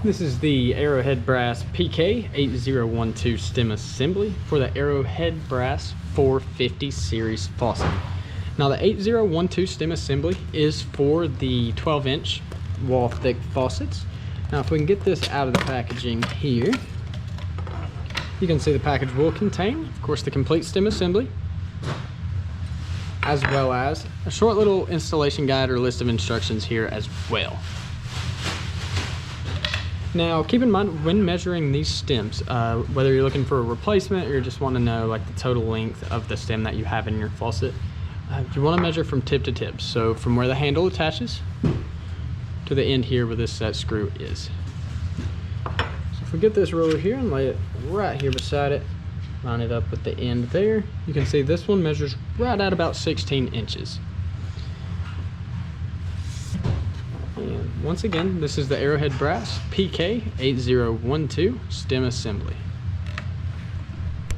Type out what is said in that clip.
This is the Arrowhead Brass PK8012 stem assembly for the Arrowhead Brass 450 series faucet. Now the 8012 stem assembly is for the 12-inch wall thick faucets. Now if we can get this out of the packaging here, you can see the package will contain, of course, the complete stem assembly, as well as a short little installation guide or list of instructions here as well. Now, keep in mind when measuring these stems, whether you're looking for a replacement or you just want to know like the total length of the stem that you have in your faucet, you want to measure from tip to tip. So from where the handle attaches to the end here where this set screw is. So if we get this roller here and lay it right here beside it, line it up with the end there, you can see this one measures right at about 16 inches. And once again, this is the Arrowhead Brass PK8012 stem assembly.